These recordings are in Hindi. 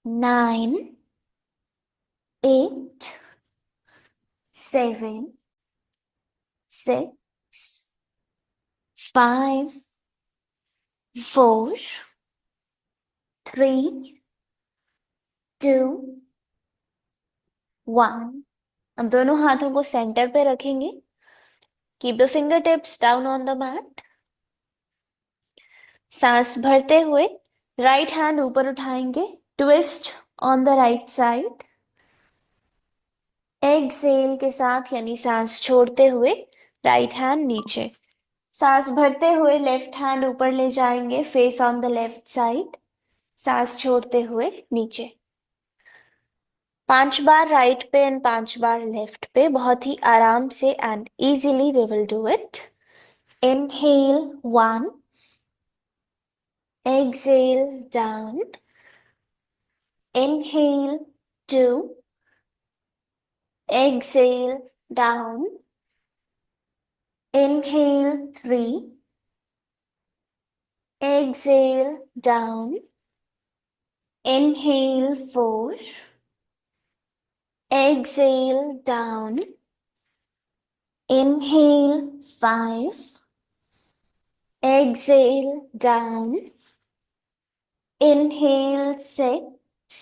9, 8, 7, 6, 5, 4, 3, 2, 1। अब दोनों हाथों को सेंटर पे रखेंगे। Keep the finger tips down on the mat. सांस भरते हुए राइट हैंड ऊपर उठाएंगे, twist on the right side. Exhale के साथ यानी सांस छोड़ते हुए राइट हैंड नीचे। सांस भरते हुए लेफ्ट हैंड ऊपर ले जाएंगे, face on the left side. सांस छोड़ते हुए नीचे। 5 बार राइट पे एंड 5 बार लेफ्ट पे, बहुत ही आराम से and easily we will do it. Inhale 1, exhale down, inhale 2, exhale down, inhale 3, exhale down, inhale 4, exhale down, inhale 5, exhale down, inhale 6,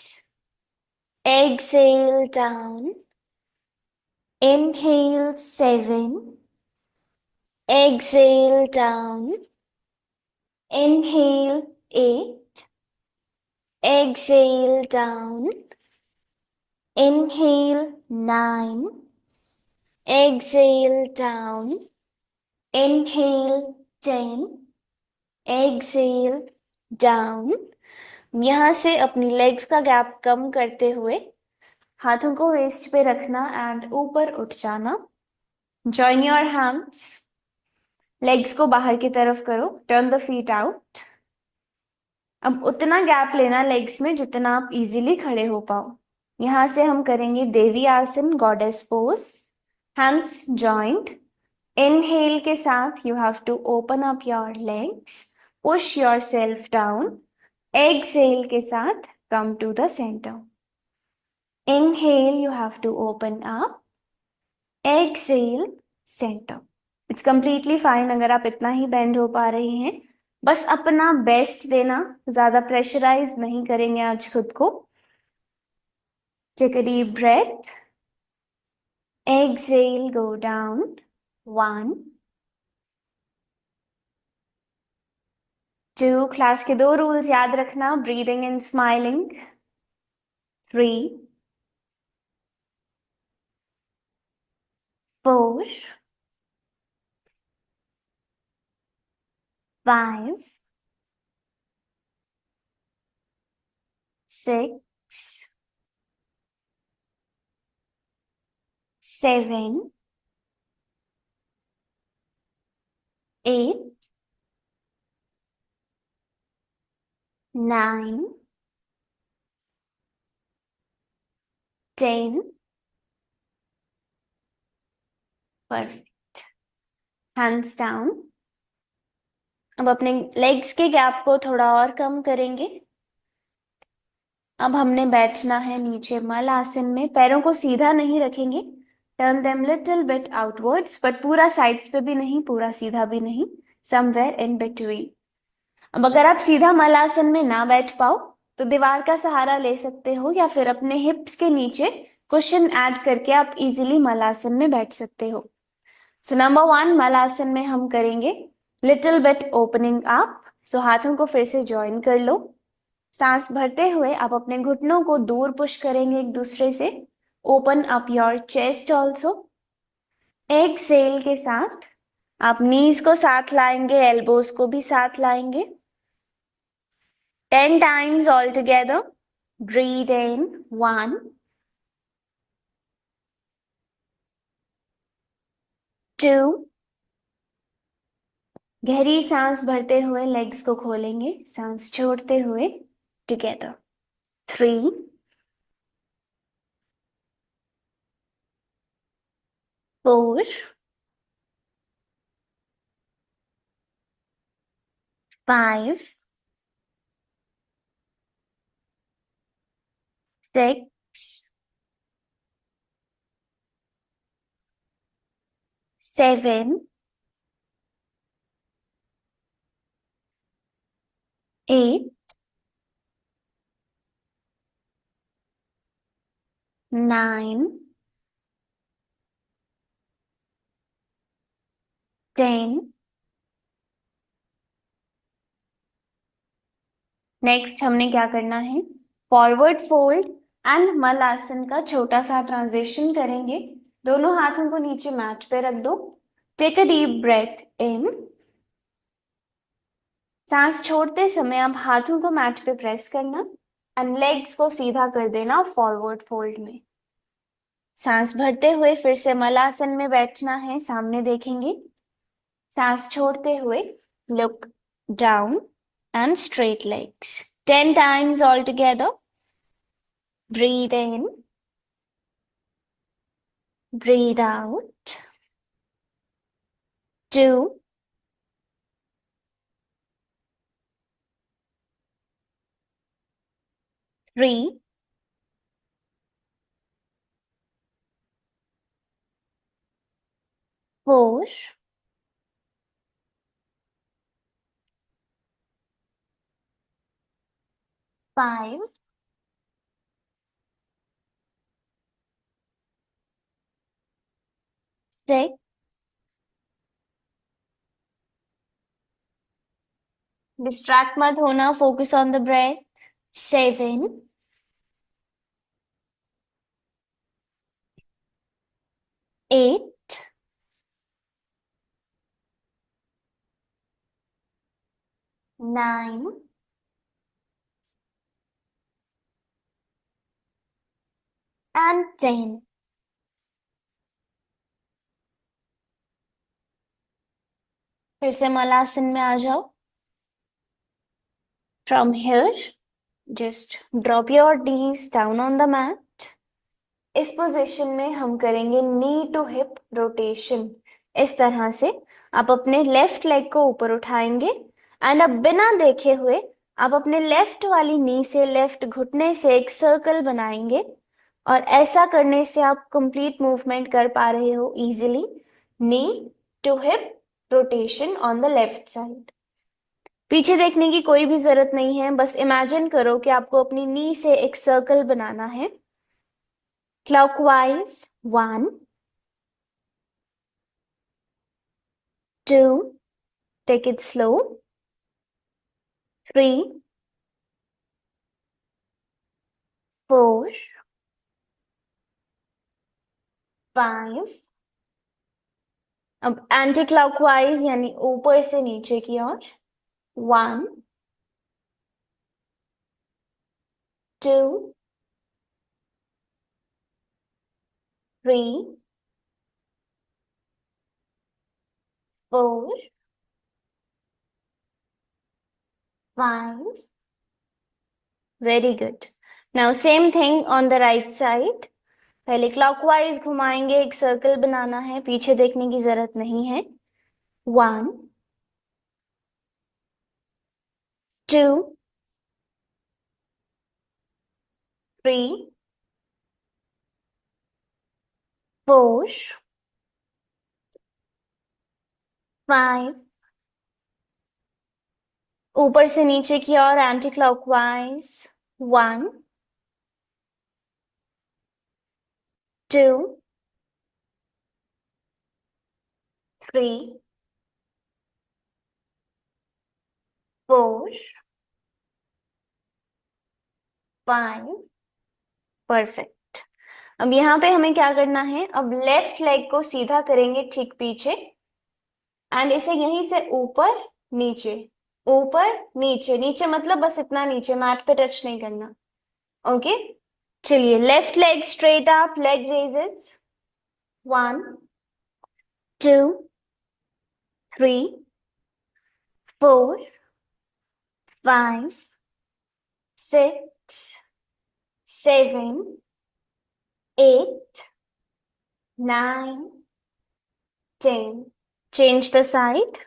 exhale down, inhale 7, exhale down, inhale 8, exhale down, inhale 9, exhale down, inhale 10, exhale down। यहाँ से अपनी लेग्स का गैप कम करते हुए हाथों को वेस्ट पे रखना एंड ऊपर उठ जाना। जॉइन योर हैंड्स, लेग्स को बाहर की तरफ करो, टर्न द फीट आउट। अब उतना गैप लेना लेग्स में जितना आप इजीली खड़े हो पाओ। यहां से हम करेंगे Devi asana, goddess pose. Hands joint. Inhale के साथ you have to open up your legs, push your self down. Exhale के साथ come to the centre. Inhale you have to open up, exhale centre. It's completely fine अगर आप इतना ही बेंड हो पा रही हैं। बस अपना बेस्ट देना, ज्यादा प्रेशराइज नहीं करेंगे आज खुद को। Take a deep breath, exhale, go down. 1, 2, class के 2 रूल्स याद रखना, breathing and smiling. 3, 4, 5, 6, 7, 8, 9, 10। Perfect. Hands down. अब अपने लेग्स के गैप को थोड़ा और कम करेंगे। अब हमने बैठना है नीचे मल आसन में। पैरों को सीधा नहीं रखेंगे, turn them little bit outwards, but पूरा साइड्स पे भी नहीं, पूरा सीधा भी नहीं, समवेयर इन बिटवीन। अब अगर आप सीधा मल आसन में ना बैठ पाओ तो दीवार का सहारा ले सकते हो, या फिर अपने हिप्स के नीचे कुशन ऐड करके आप इजीली मल आसन में बैठ सकते हो। सो नंबर 1 मल आसन में हम करेंगे लिटिल बिट ओपनिंग अप। सो हाथों को फिर से ज्वाइन कर लो। सांस भरते हुए आप अपने घुटनों को दूर पुश करेंगे एक दूसरे से। Open up your chest also. Exhale के साथ आप नीज को साथ लाएंगे, एल्बोज को भी साथ लाएंगे। 10 टाइम्स ऑल टुगेदर। ब्रीथ इन 1, 2, गहरी सांस भरते हुए लेग्स को खोलेंगे, सांस छोड़ते हुए टुगेदर। 3, 4, 5, 6, 7, 8, 9, 10. नेक्स्ट हमने क्या करना है, फॉरवर्ड फोल्ड एंड मलासन का छोटा सा ट्रांजिशन करेंगे। दोनों हाथों को नीचे मैट पे रख दो। Take a deep breath in. सांस छोड़ते समय आप हाथों को मैट पे प्रेस करना एंड लेग्स को सीधा कर देना फॉरवर्ड फोल्ड में। सांस भरते हुए फिर से मलासन में बैठना है, सामने देखेंगे। सांस छोड़ते हुए look down and straight legs 10 times all together. Breathe in, breathe out. 2, 3, 4, 5, 6, distract मत होना, focus on the breath. 7, 8, 9, and 10. फिर से मलासन में आ जाओ। From here, just drop your knees down on the mat. इस पोजीशन में हम करेंगे नी टू हिप रोटेशन। इस तरह से आप अपने लेफ्ट लेग को ऊपर उठाएंगे एंड अब बिना देखे हुए आप अपने लेफ्ट वाली नी से, लेफ्ट घुटने से एक सर्कल बनाएंगे और ऐसा करने से आप कंप्लीट मूवमेंट कर पा रहे हो easily. Knee to hip rotation on the left side. पीछे देखने की कोई भी जरूरत नहीं है, बस इमेजिन करो कि आपको अपनी नी से एक सर्कल बनाना है। Clockwise 1, 2, take it slow, 3, 4, 5। अब एंटी क्लॉकवाइज यानी ऊपर से नीचे की ओर। 1, 2, 3, 4, 5। Very good. Now same thing on the right side. पहले क्लॉकवाइज घुमाएंगे, एक सर्कल बनाना है, पीछे देखने की जरूरत नहीं है। 1, 2, 3, 4, 5। ऊपर से नीचे की ओर एंटी क्लॉकवाइज। 1, 2, 3, 4, 5। परफेक्ट। अब यहाँ पे हमें क्या करना है, अब लेफ्ट लेग को सीधा करेंगे ठीक पीछे एंड इसे यहीं से ऊपर नीचे, ऊपर नीचे, नीचे मतलब बस इतना नीचे, मैट पे टच नहीं करना। ओके, चलिए left leg straight up, leg raises. 1, 2, 3, 4, 5, 6, 7, 8, 9, 10. Change the side.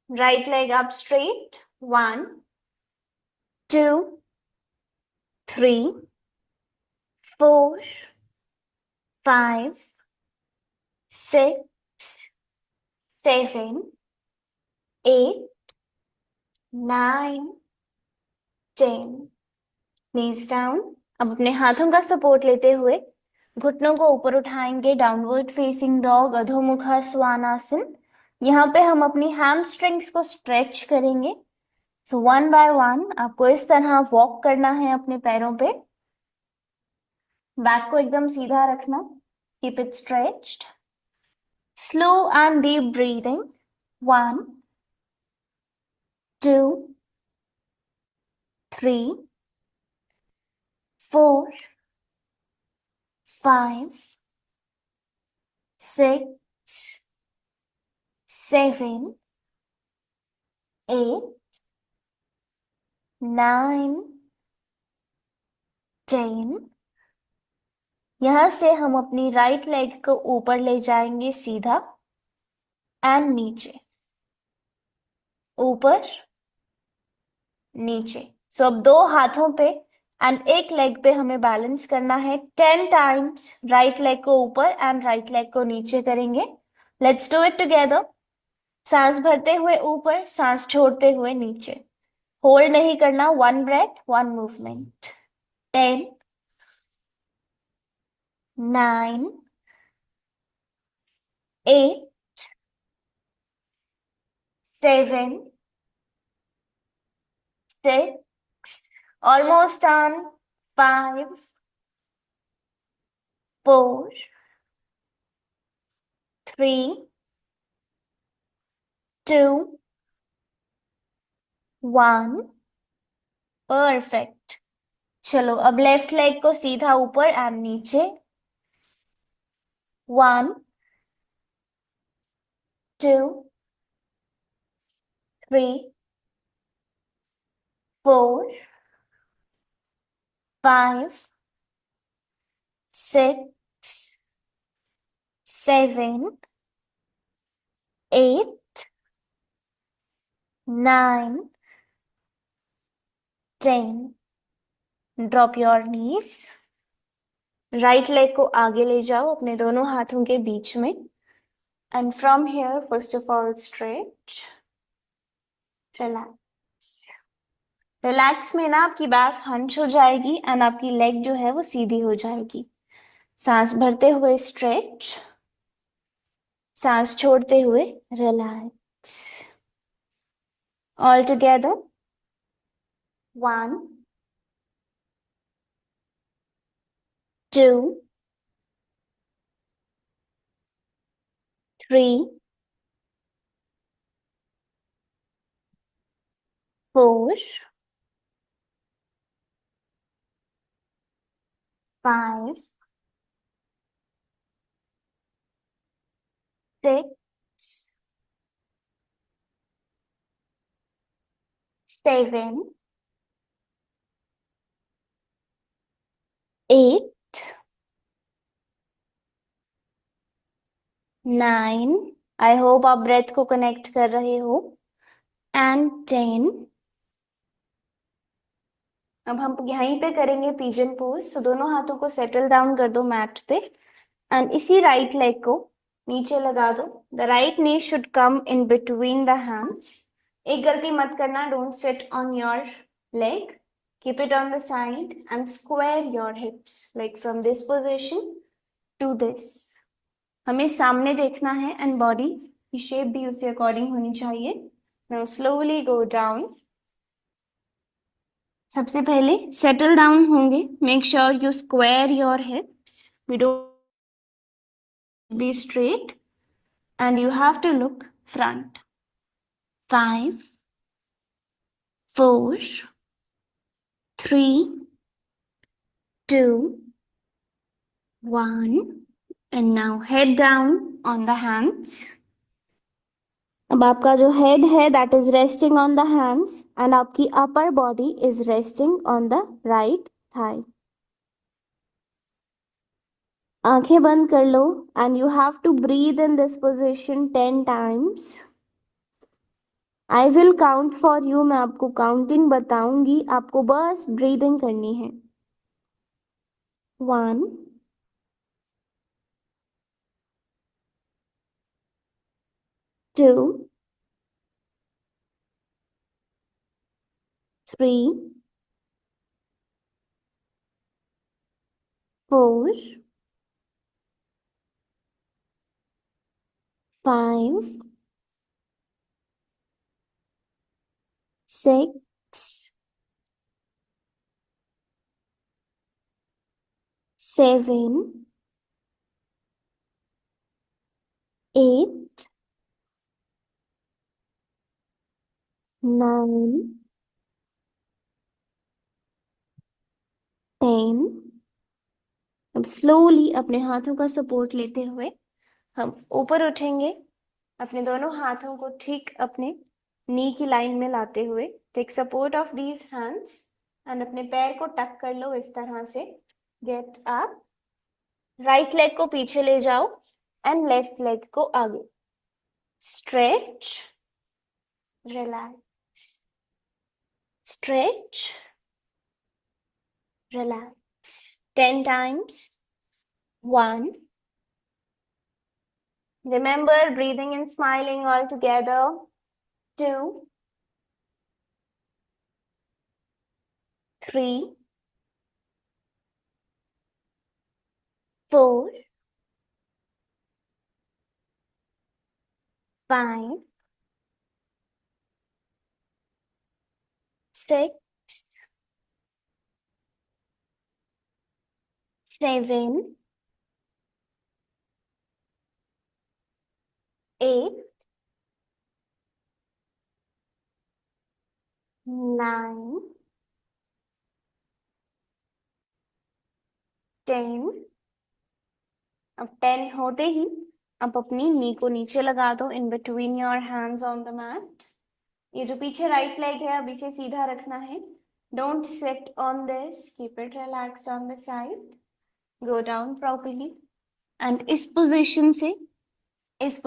Right leg up straight. 1, 2, 3, 4, 5, 6, 7, 8, 9, 10। Knees down. अब अपने हाथों का सपोर्ट लेते हुए घुटनों को ऊपर उठाएंगे, डाउनवर्ड फेसिंग डॉग, अधोमुखा स्वानासन। यहाँ पे हम अपनी हैमस्ट्रिंग्स को स्ट्रेच करेंगे। सो वन बाय वन आपको इस तरह वॉक करना है अपने पैरों पे। बैक को एकदम सीधा रखना, keep it stretched. Slow and deep breathing. 1, 2, 3, 4, 5, 6, 7, 8, 9, 10। यहां से हम अपनी राइट लेग को ऊपर ले जाएंगे सीधा एंड नीचे, ऊपर नीचे। सो अब दो हाथों पे एंड एक लेग पे हमें बैलेंस करना है। 10 टाइम्स राइट लेग को ऊपर एंड राइट लेग को नीचे करेंगे। Let's do it together. सांस भरते हुए ऊपर, सांस छोड़ते हुए नीचे। होल्ड नहीं करना, 1 breath 1 movement. 10, 9, 8, 7, 6, almost done, 5, 4, 3, 2, 1। Perfect. चलो अब लेफ्ट लेग को सीधा ऊपर एंड नीचे। 1, 2, 3, 4, 5, 6, 7, 8, 9, 10। Drop your knees. Right leg को आगे ले जाओ अपने दोनों हाथों के बीच में and from here first of all stretch, relax. Relax में ना आपकी बैक हंच हो जाएगी एंड आपकी लेग जो है वो सीधी हो जाएगी। सांस भरते हुए स्ट्रेच, सांस छोड़ते हुए relax. All together. 1, 2, 3, 4, 5, 6, 7, 8, 9। I hope आप ब्रेथ को कनेक्ट कर रहे हो। एंड 10। अब हम यहीं पे करेंगे पिजन पोज। सो दोनों हाथों को सेटल डाउन कर दो मैट पे एंड इसी राइट लेग को नीचे लगा दो। The right knee should come in between the hands. एक गलती मत करना, don't sit on your leg, keep it on the side and square your hips like from this position to this. हमें सामने देखना है एंड बॉडी की शेप भी उसी अकॉर्डिंग होनी चाहिए। Now slowly go down. सबसे पहले सेटल डाउन होंगे, make sure you square your hips, we don't be straight and you have to look front. 5, 4, 3, 2, 1 and now head down on the hands. अब आपका जो हेड है that is resting on the hands and आपकी upper body is resting on the right thigh. आंखें बंद कर लो and you have to breathe in this position 10 times. I will count for you, मैं आपको काउंटिंग बताऊंगी, आपको बस ब्रीदिंग करनी है। 1, 2, 3, 4, 5, 6, 7, 8, 9, 10। अब स्लोली अपने हाथों का सपोर्ट लेते हुए हम ऊपर उठेंगे, अपने दोनों हाथों को ठीक अपने नी की लाइन में लाते हुए। Take support of these hands and अपने पैर को टक कर लो इस तरह से। गेट अप, राइट लेग को पीछे ले जाओ एंड लेफ्ट लेग को आगे। Stretch, relax, stretch, relax. 10 times. 1. Remember breathing and smiling all together. 2, 3, 4, 5, 6, 7, 8, 9, 10। अब 10 होते ही आप अपनी नी को नीचे लगा दो in between your hands on the mat. ये जो पीछे राइट लेग है अब इसे सीधा रखना है। Don't sit on this, keep it relaxed on the side. Go down properly and इस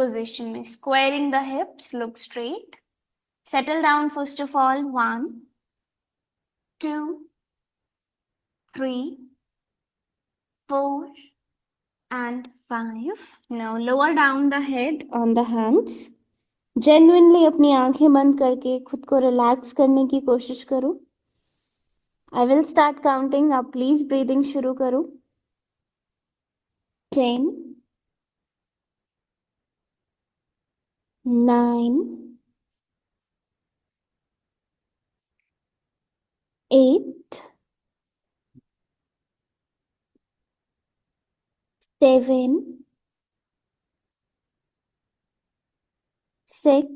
पोजीशन में squaring the हिप्स, look straight, settle down first of all. 1, 2, 3, 4 and 5. Now lower down the head on the hands. Genuinely अपनी आंखें बंद करके खुद को रिलैक्स करने की कोशिश करो। आई विल स्टार्ट काउंटिंग, आप प्लीज ब्रीदिंग शुरू करो। 10, 9, 8, 7, 6,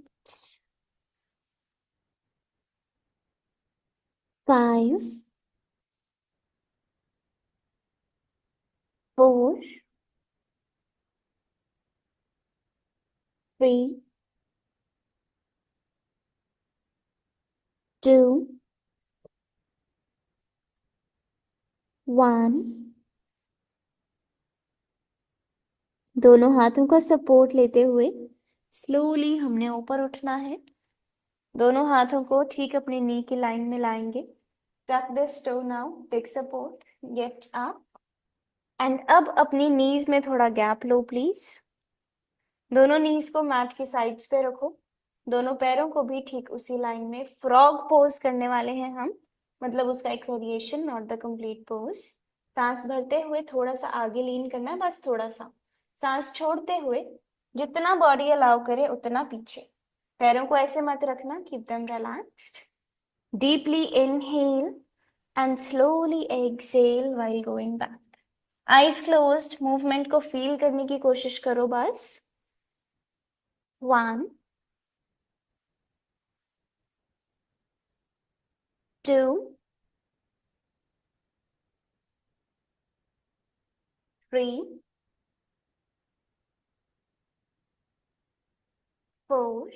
5, 4, 3, 2, 1। दोनों हाथों का सपोर्ट लेते हुए स्लोली हमने ऊपर उठना है। दोनों हाथों को ठीक अपनी नी की लाइन में लाएंगे। Tuck this toe now, take support, get up and अब अपनी नीज में थोड़ा गैप लो प्लीज। दोनों नीज को मैट के साइड्स पे रखो। दोनों पैरों को भी ठीक उसी लाइन में। फ्रॉग पोज करने वाले हैं हम, मतलब उसका एक variation, not the complete pose. सांस भरते हुए थोड़ा सा आगे लीन करना है, बस थोड़ा सा। सांस छोड़ते हुए जितना बॉडी अलाउ करे उतना पीछे। पैरों को ऐसे मत रखना, keep them relaxed. Deeply inhale and slowly exhale while going back. Eyes closed, movement को फील करने की कोशिश करो बस। 1, 2, 3, 4,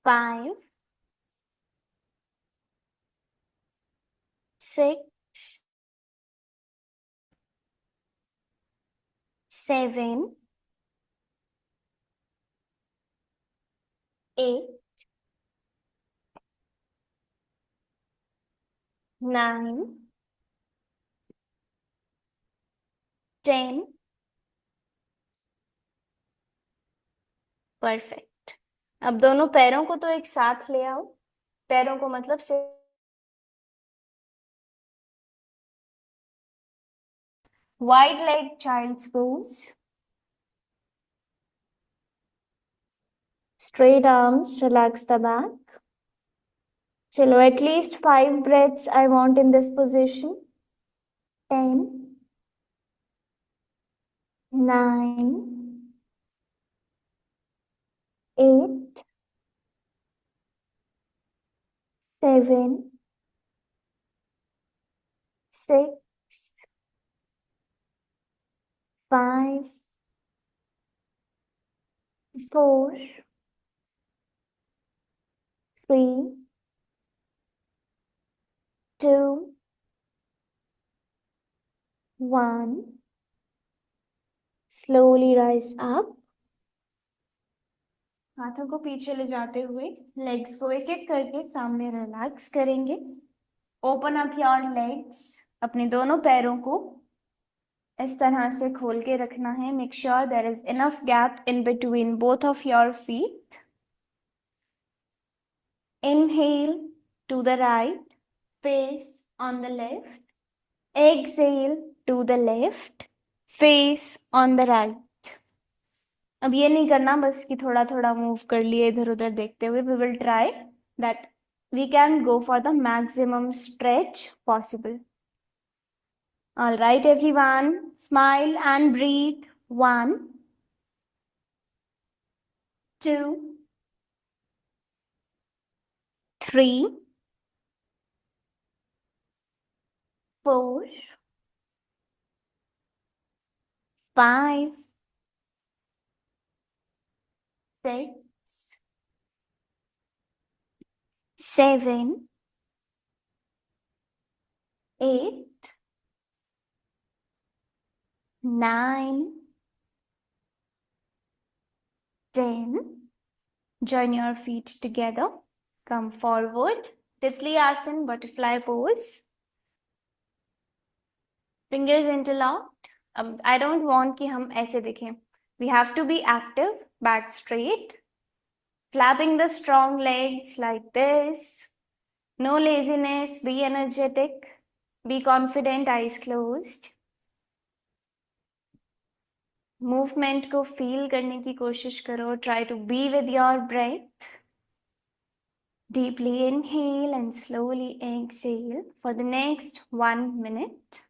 5, 6, 7, 8, 9, 10. परफेक्ट। अब दोनों पैरों को तो एक साथ ले आओ। पैरों को मतलब से wide leg child's pose. Straight arms, relax the back. Chalo, at least 5 breaths I want in this position. 10, 9, 8, 7, 6, 5, 4, 3, 2, 1. Slowly rise up. हाथों को पीछे ले जाते हुए लेग्स को एक एक करके सामने रिलैक्स करेंगे। Open up your legs. अपने दोनों पैरों को इस तरह से खोल के रखना है। Make sure there is enough gap in between both of your feet. Inhale to the right, face on the left. Exhale to the left, face on the right. अब ये नहीं करना बस कि थोड़ा थोड़ा मूव कर लिए इधर उधर देखते हुए। We will try that we can go for the maximum stretch possible. All right, everyone, smile and breathe. 1, 2, 3, 4, 5, 6, 7, 8, 9, 10. Join your feet together. Come forward. Tittli Asana, butterfly pose. Fingers interlocked. I don't want कि हम ऐसे दिखें. We have to be active, back straight. Flapping the strong legs like this. No laziness, be energetic, be confident, eyes closed. Movement को feel करने की कोशिश करो. Try to be with your breath. Deeply inhale and slowly exhale for the next 1 minute.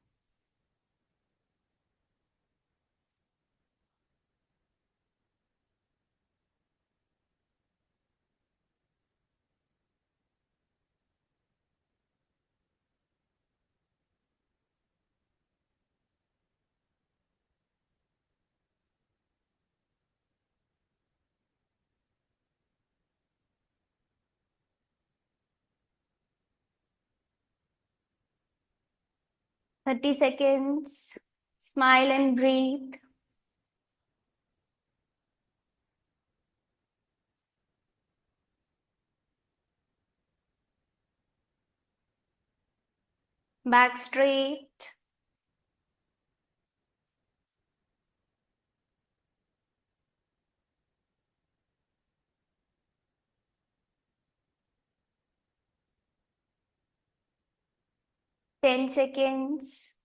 Thirty seconds. Smile and breathe. Back straight. Ten seconds.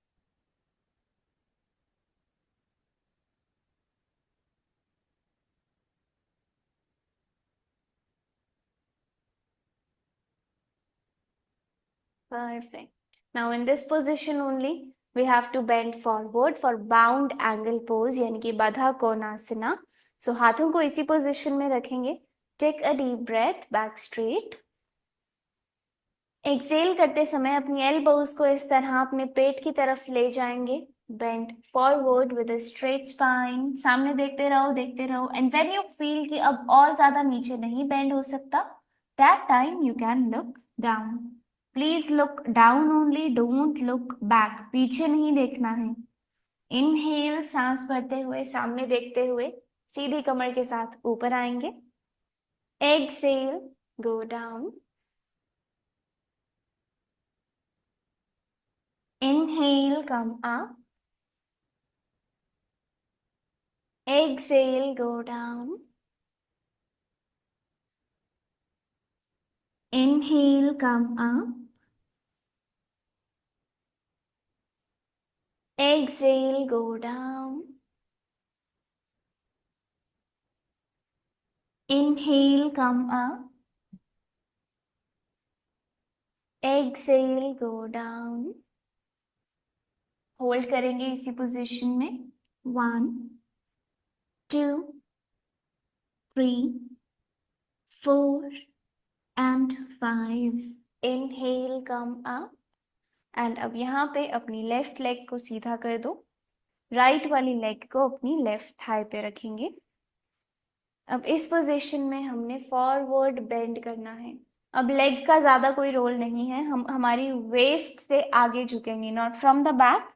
Perfect. Now in this position only, we have to bend forward for bound angle pose, यानी कि बाधा कोणासना. So हाथों को इसी position में रखेंगे. Take a deep breath, back straight. Exhale करते समय अपनी elbows को इस तरह अपने पेट की तरफ ले जाएंगे. Bend forward with a straight spine. सामने देखते रहो, देखते रहो. And when you feel कि अब और ज्यादा नीचे नहीं bend हो सकता, that time you can look down. Please look down only, don't look back. पीछे नहीं देखना है. Inhale, सांस भरते हुए सामने देखते हुए सीधी कमर के साथ ऊपर आएंगे. Exhale, go down. Inhale, come up. Exhale, go down. Inhale, come up. Exhale, go down. Inhale, come up. Exhale, go down. Hold करेंगे इसी पोजीशन में. 1 2 3 4 and 5. Inhale, come up. And अब यहाँ पे अपनी लेफ्ट लेग को सीधा कर दो. राइट वाली लेग को अपनी लेफ्ट थाई पे रखेंगे. अब इस पोजीशन में हमने फॉरवर्ड बेंड करना है. अब लेग का ज्यादा कोई रोल नहीं है. हम हमारी वेस्ट से आगे झुकेंगे, not from the back.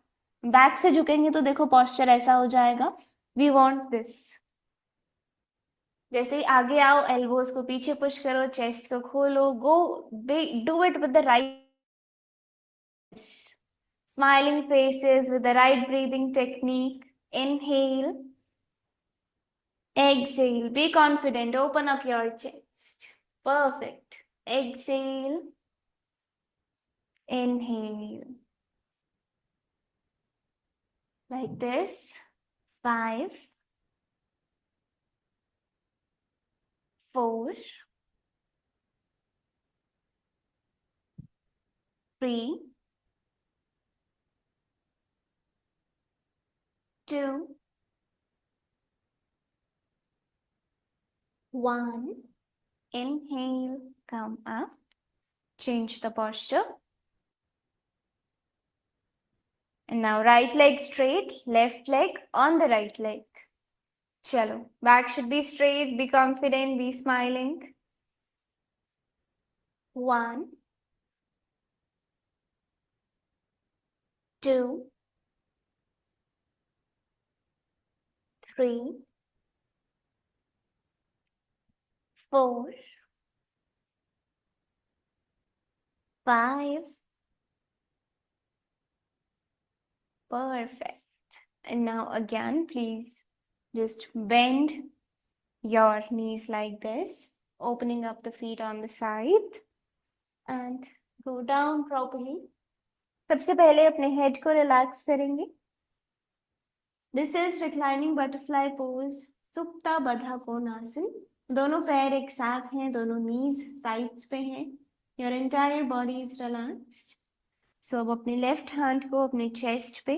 Back से झुकेंगे तो देखो पोस्चर ऐसा हो जाएगा. We want this. जैसे ही आगे आओ, एल्बोज को पीछे पुश करो, चेस्ट को खोलो. Go do it with the right. Smiling faces with the right breathing technique. Inhale. Exhale. Be confident. Open up your chest. Perfect. Exhale. Inhale. Like this. 5, 4, 3, 2, 1. Inhale. Come up. Change the posture. And now right leg straight, left leg on the right leg. Chalo. Back should be straight. Be confident. Be smiling. 1, 2, 3, 4, 5. Perfect. And now again, please just bend your knees like this, opening up the feet on the side and go down properly. सबसे पहले अपने हेड को रिलैक्स करेंगे. This is reclining butterfly pose, Supta Baddha Konasana. दोनों पैर एक साथ हैं, दोनों नीज साइड्स पे हैं. Your entire body is relaxed. So अब अपने लेफ्ट हैंड को अपने चेस्ट पे,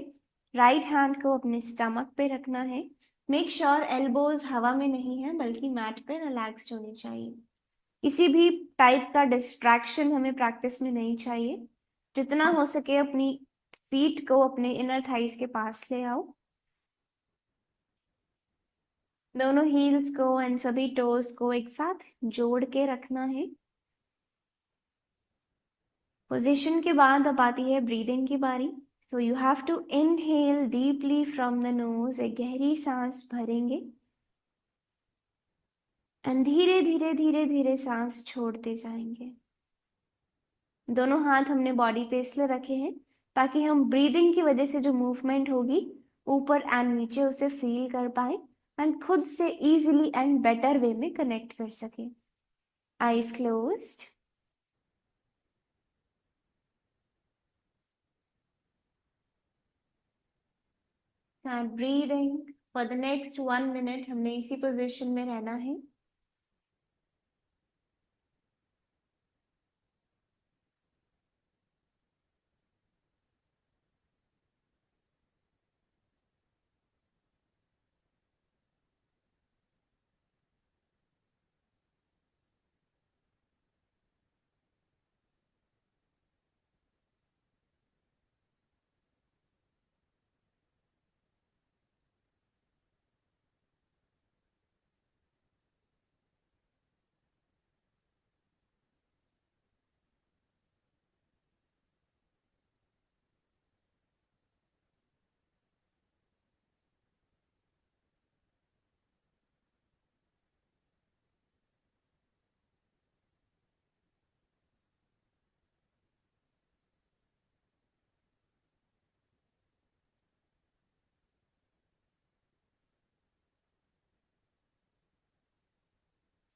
राइट हैंड को अपने स्टमक पे रखना है. मेक श्योर एल्बोज हवा में नहीं है बल्कि मैट पे रिलैक्स्ड होनी चाहिए. किसी भी टाइप का डिस्ट्रैक्शन हमें प्रैक्टिस में नहीं चाहिए. जितना हो सके अपनी फीट को अपने इनर थाइस के पास ले आओ. दोनों हील्स को एंड सभी टोज को एक साथ जोड़ के रखना है. पोजीशन के बाद अब आती है ब्रीदिंग की बारी. So you have to inhale deeply from the nose. एक गहरी सांस भरेंगे एंड धीरे धीरे धीरे धीरे सांस छोड़ते जाएंगे. दोनों हाथ हमने बॉडी पे इसलिए रखे हैं ताकि हम ब्रीदिंग की वजह से जो मूवमेंट होगी ऊपर एंड नीचे उसे फील कर पाए एंड खुद से इजीली एंड बेटर वे में कनेक्ट कर सके. Eyes closed. Start breathing. For the next 1 minute हमने इसी पोजीशन में रहना है.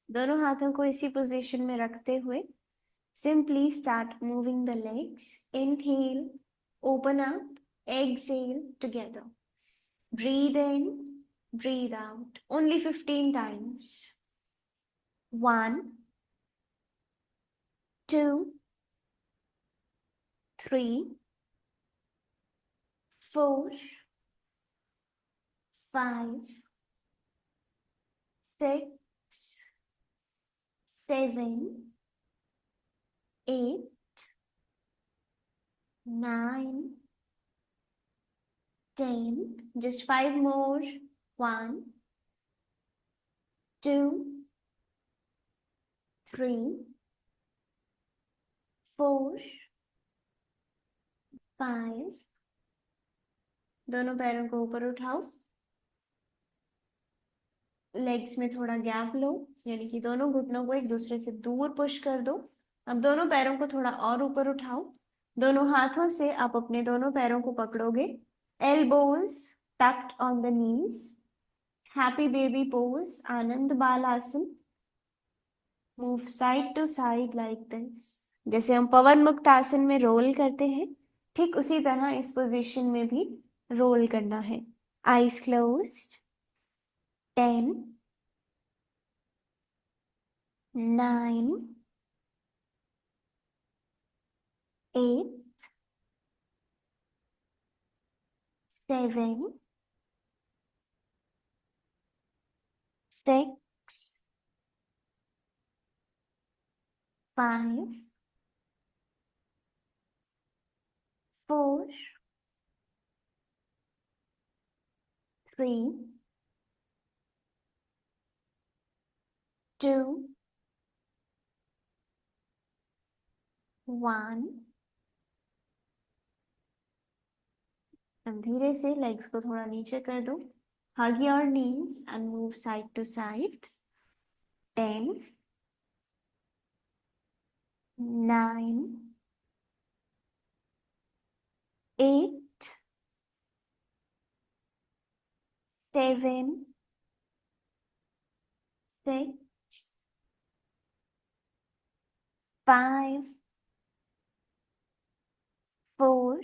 दोनों हाथों को इसी पोजीशन में रखते हुए simply start moving the legs. Inhale, open up, exhale together. Breathe in, breathe out. Only 15 times. 1, 2, 3, 4, 5, 6, 7, 8, 9, 10. Just 5 more. 1, 2, 3, 4, 5. दोनों पैरों को ऊपर उठाओ, लेग्स में थोड़ा गैप लो, यानी कि दोनों घुटनों को एक दूसरे से दूर पुश कर दो। अब दोनों पैरों को थोड़ा और ऊपर उठाओ, दोनों हाथों से आप अपने दोनों पैरों को पकड़ोगे, elbows tucked on the knees, happy baby pose, Ananda Bala Asana. Move side to side like this, जैसे हम पवन मुक्त आसन में रोल करते हैं, ठीक उसी तरह इस पोजीशन में भी रोल करना है। Eyes closed. 10, 9, 8, 7, 6, 5, 4, 3, 2, 1। अब धीरे से लेग्स को थोड़ा नीचे कर दो, hug your knees and move side to side। 10, 9, 8, 7, 6, 5, 4,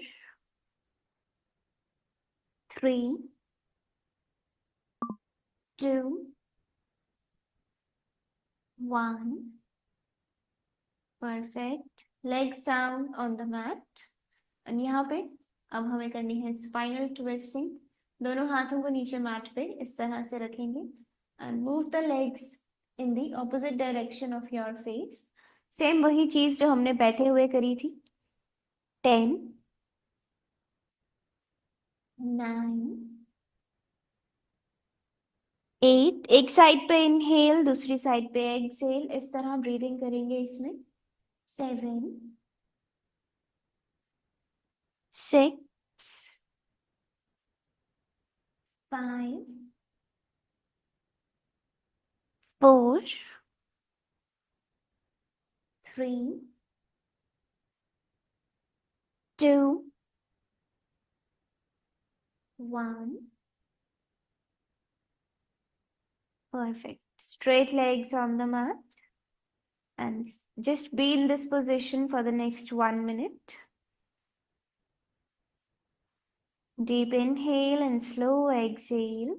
3, 2, 1। Perfect. Legs down on the mat. और यहाँ पे अब हमें करनी है स्पाइनल ट्विस्टिंग। दोनों हाथों को नीचे मैट पे इस तरह से रखेंगे and move the legs in the opposite direction of your face. Same वही चीज जो हमने बैठे हुए करी थी। 10, 9, 8। एक साइड पे इनहेल, दूसरी साइड पे एक्सहेल, इस तरह ब्रीदिंग करेंगे इसमें। 7, 6, 5, 4, 3, 2, 1। Perfect. Straight legs on the mat and just be in this position for the next 1 minute. Deep inhale and slow exhale.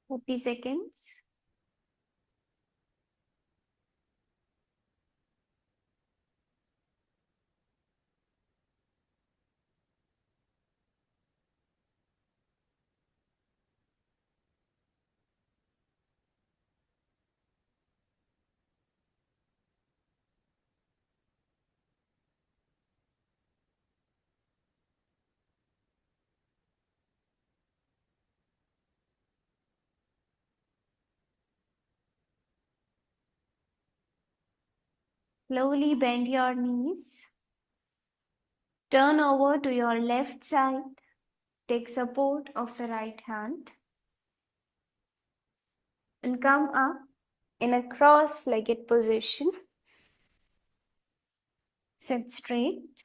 Thirty seconds. Slowly bend your knees. Turn over to your left side. Take support of the right hand. And come up in a cross-legged position. Sit straight.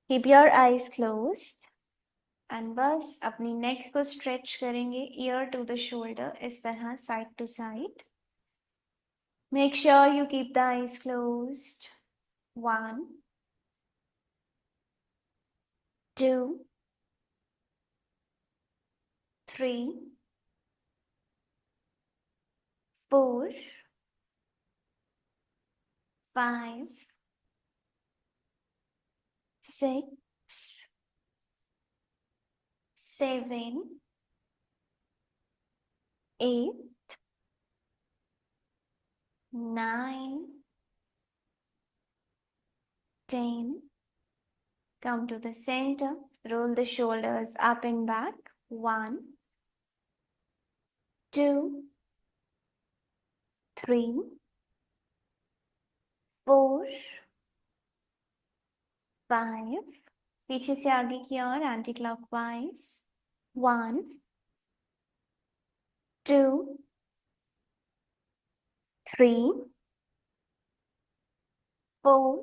Keep your eyes closed. And बस अपनी neck को stretch करेंगे ear to the shoulder इस तरह side to side. Make sure you keep the eyes closed. 1, 2, 3, 4, 5, 6, 7, 8, 9, 10. Come to the center. Roll the shoulders up and back. 1, 2, 3, 4, 5. पीछे से आगे की ओर एंटी क्लॉकवाइज. 1, 2, 3, 4,